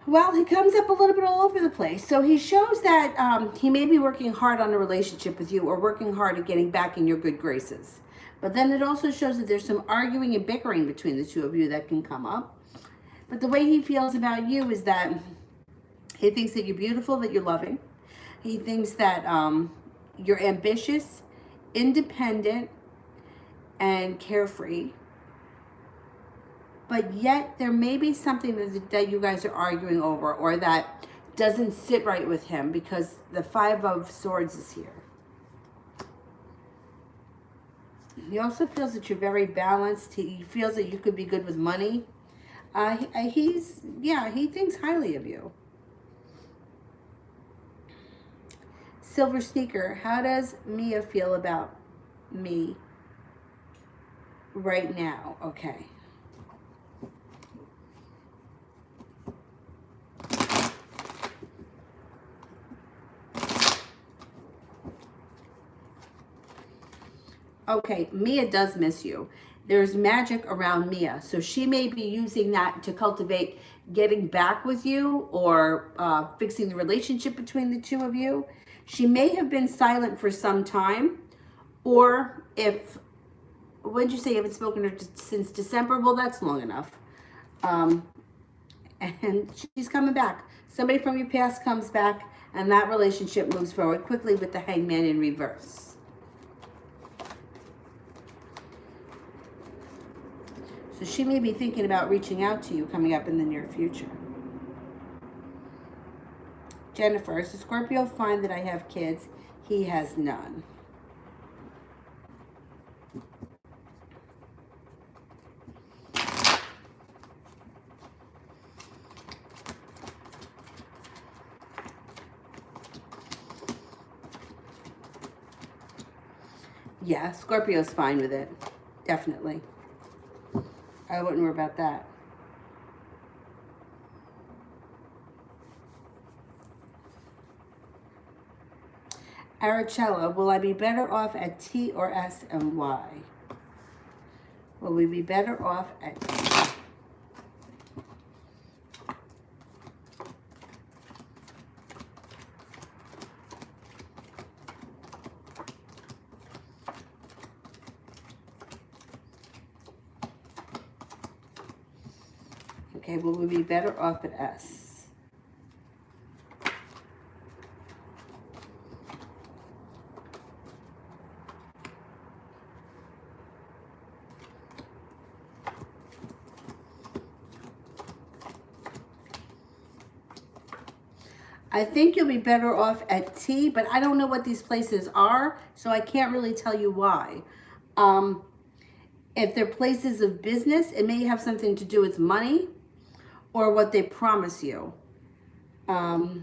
well, he comes up a little bit all over the place. So he shows that he may be working hard on a relationship with you or working hard at getting back in your good graces. But then it also shows that there's some arguing and bickering between the 2 of you that can come up. But the way he feels about you is that he thinks that you're beautiful, that you're loving. He thinks that you're ambitious, independent, and carefree. But yet there may be something that you guys are arguing over, or that doesn't sit right with him, because the Five of Swords is here. He also feels that you're very balanced. He feels that you could be good with money. He thinks highly of you. Silver Sneaker, how does Mia feel about me right now? Okay. Okay, Mia does miss you. There's magic around Mia. So she may be using that to cultivate getting back with you, or fixing the relationship between the two of you. She may have been silent for some time, or when did you say you haven't spoken to her since December? Well, that's long enough. And she's coming back. Somebody from your past comes back, and that relationship moves forward quickly with the Hangman in reverse. So she may be thinking about reaching out to you coming up in the near future. Jennifer, is the Scorpio find that I have kids? He has none. Yeah, Scorpio's fine with it. Definitely. I wouldn't worry about that. Arachella, will I be better off at T or S, and why? Will we be better off at T? Okay, will we be better off at S? I think you'll be better off at T, but I don't know what these places are, so I can't really tell you why. If they're places of business, it may have something to do with money or what they promise you. Yeah,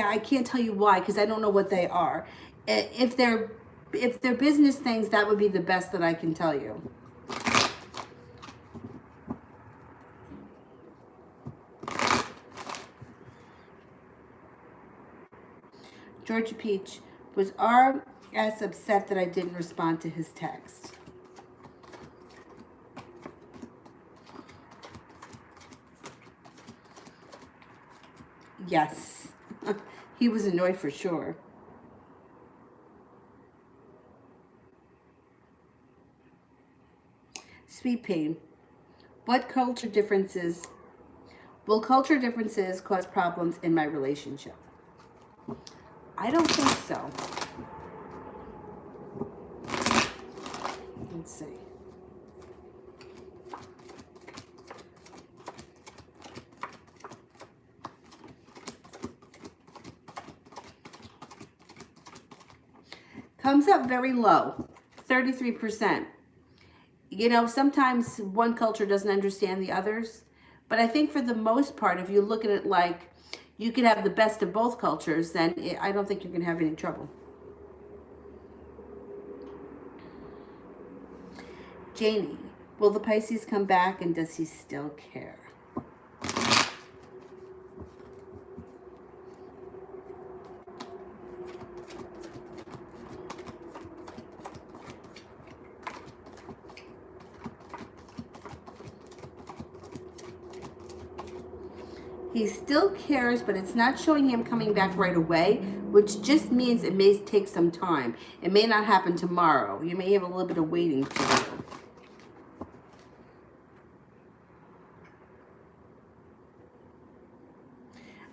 I can't tell you why, because I don't know what they are. If they're business things, that would be the best that I can tell you. Georgia Peach, was R.S. upset that I didn't respond to his text? Yes. He was annoyed for sure. Sweet Pain, what culture differences, will culture differences cause problems in my relationship? I don't think so. Let's see. Comes up very low, 33%. You know, sometimes one culture doesn't understand the others, but I think for the most part, if you look at it like you could have the best of both cultures, then I don't think you're going to have any trouble. Janie, will the Pisces come back, and does he still care? He still cares, but it's not showing him coming back right away, which just means it may take some time. It may not happen tomorrow. You may have a little bit of waiting to do.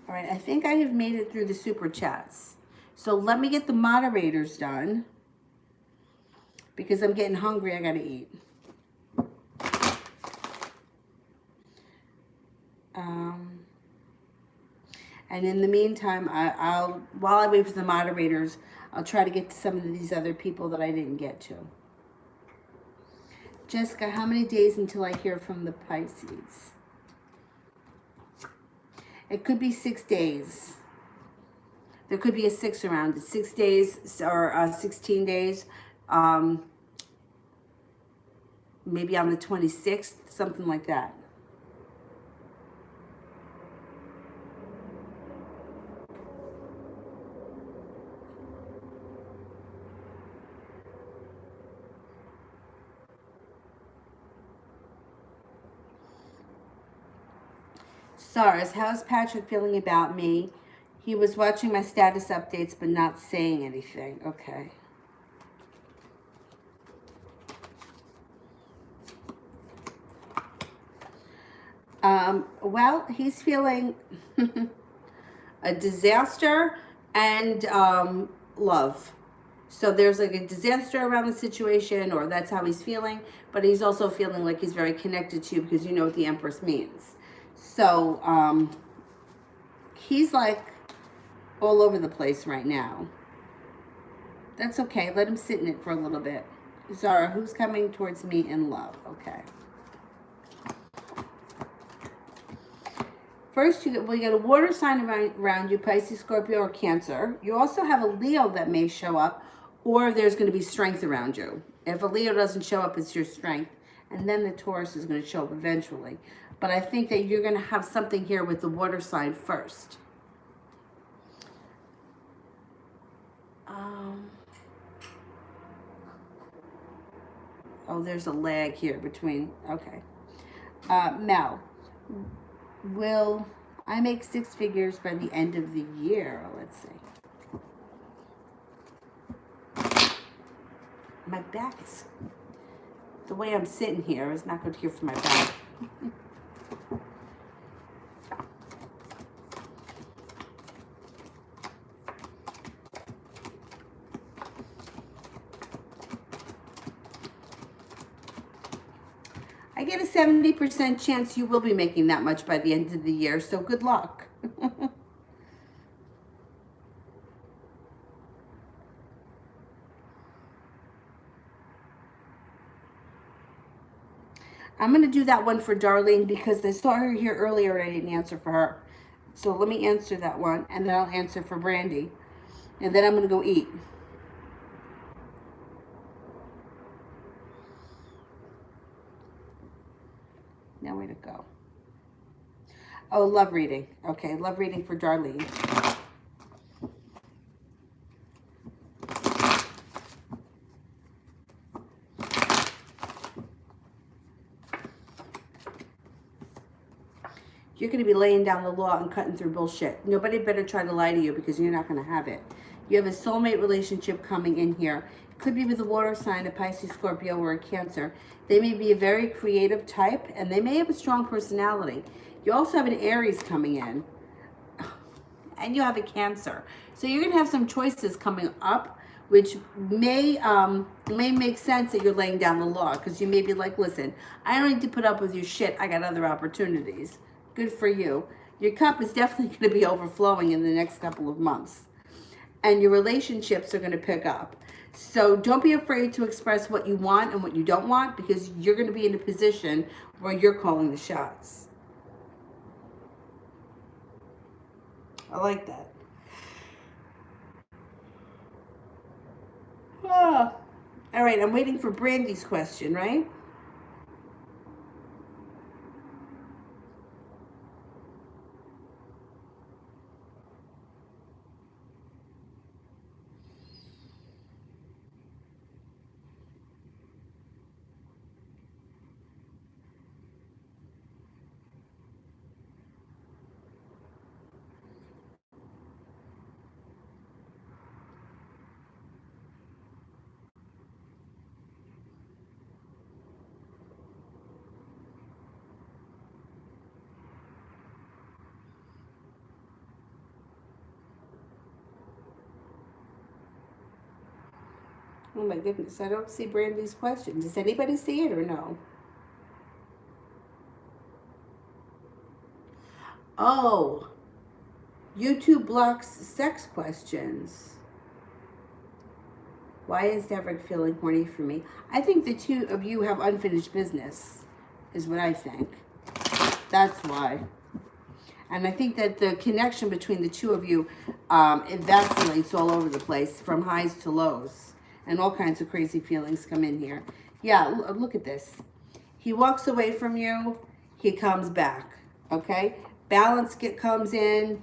All right, I think I have made it through the super chats. So let me get the moderators done because I'm getting hungry. I got to eat. And in the meantime, I'll while I wait for the moderators, I'll try to get to some of these other people that I didn't get to. Jessica, how many days until I hear from the Pisces? It could be 6 days. There could be a 6 around it. 6 days or 16 days. Maybe on the 26th, something like that. Stars, how's Patrick feeling about me? He was watching my status updates but not saying anything. Okay. Well, he's feeling a disaster and love. So there's like a disaster around the situation, or that's how he's feeling, but he's also feeling like he's very connected to you because you know what the Empress means. So he's like all over the place right now. That's okay. Let him sit in it for a little bit. Zara, who's coming towards me in love? Okay. First, we get a water sign around you, Pisces, Scorpio, or Cancer. You also have a Leo that may show up, or there's going to be strength around you. If a Leo doesn't show up, it's your strength. And then the Taurus is going to show up eventually. But I think that you're going to have something here with the water sign first. Oh, there's a lag here between. Okay. Mel, will I make 6 figures by the end of the year? Let's see. My back is, the way I'm sitting here is not good here for my back. I get a 70% chance you will be making that much by the end of the year, so good luck. I'm going to do that one for Darlene because I saw her here earlier and I didn't answer for her. So let me answer that one, and then I'll answer for Brandy. And then I'm going to go eat. Now where to go? Oh, love reading. Okay, love reading for Darlene. You're going to be laying down the law and cutting through bullshit. Nobody better try to lie to you because you're not going to have it. You have a soulmate relationship coming in here. It could be with a water sign, a Pisces, Scorpio, or a Cancer. They may be a very creative type, and they may have a strong personality. You also have an Aries coming in, and you have a Cancer. So you're going to have some choices coming up, which may make sense that you're laying down the law, because you may be like, listen, I don't need to put up with your shit. I got other opportunities. Good for you. Your cup is definitely going to be overflowing in the next couple of months. And your relationships are going to pick up. So don't be afraid to express what you want and what you don't want, because you're going to be in a position where you're calling the shots. I like that. Oh. All right, I'm waiting for Brandy's question, right? Oh my goodness, I don't see Brandy's question. Does anybody see it or no? Oh, YouTube blocks sex questions. Why is Derek feeling horny for me? I think the two of you have unfinished business, is what I think. That's why. And I think that the connection between the two of you, it vacillates all over the place, from highs to lows. And all kinds of crazy feelings come in here. Yeah, look at this. He walks away from you, he comes back, okay? Balance comes in,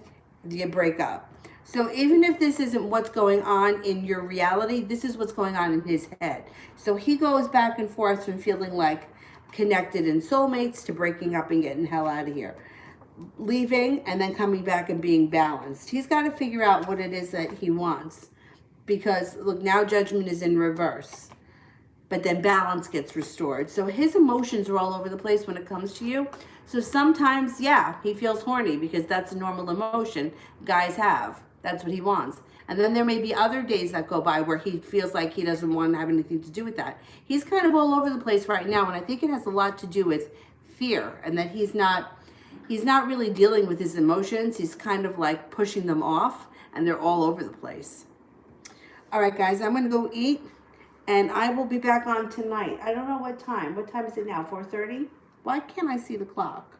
you break up. So even if this isn't what's going on in your reality, this is what's going on in his head. So he goes back and forth from feeling like connected and soulmates to breaking up and getting the hell out of here. Leaving and then coming back and being balanced. He's got to figure out what it is that he wants. Because, look, now judgment is in reverse. But then balance gets restored. So his emotions are all over the place when it comes to you. So sometimes, yeah, he feels horny because that's a normal emotion guys have. That's what he wants. And then there may be other days that go by where he feels like he doesn't want to have anything to do with that. He's kind of all over the place right now, and I think it has a lot to do with fear, and that he's not really dealing with his emotions. He's kind of like pushing them off, and they're all over the place. All right, guys, I'm going to go eat, and I will be back on tonight. I don't know what time. What time is it now? 4:30? Why can't I see the clock?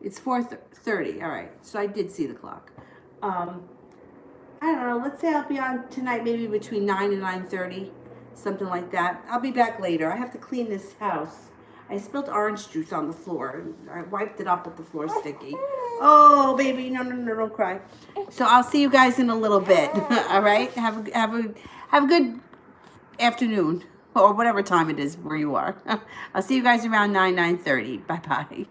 It's 4:30. All right, so I did see the clock. I don't know. Let's say I'll be on tonight, maybe between 9 and 9:30, something like that. I'll be back later. I have to clean this house. I spilled orange juice on the floor. I wiped it up with the floor sticky. Oh, baby, no, don't cry. So I'll see you guys in a little bit. All right. Have a good afternoon, or whatever time it is where you are. I'll see you guys around 9:30. Bye bye.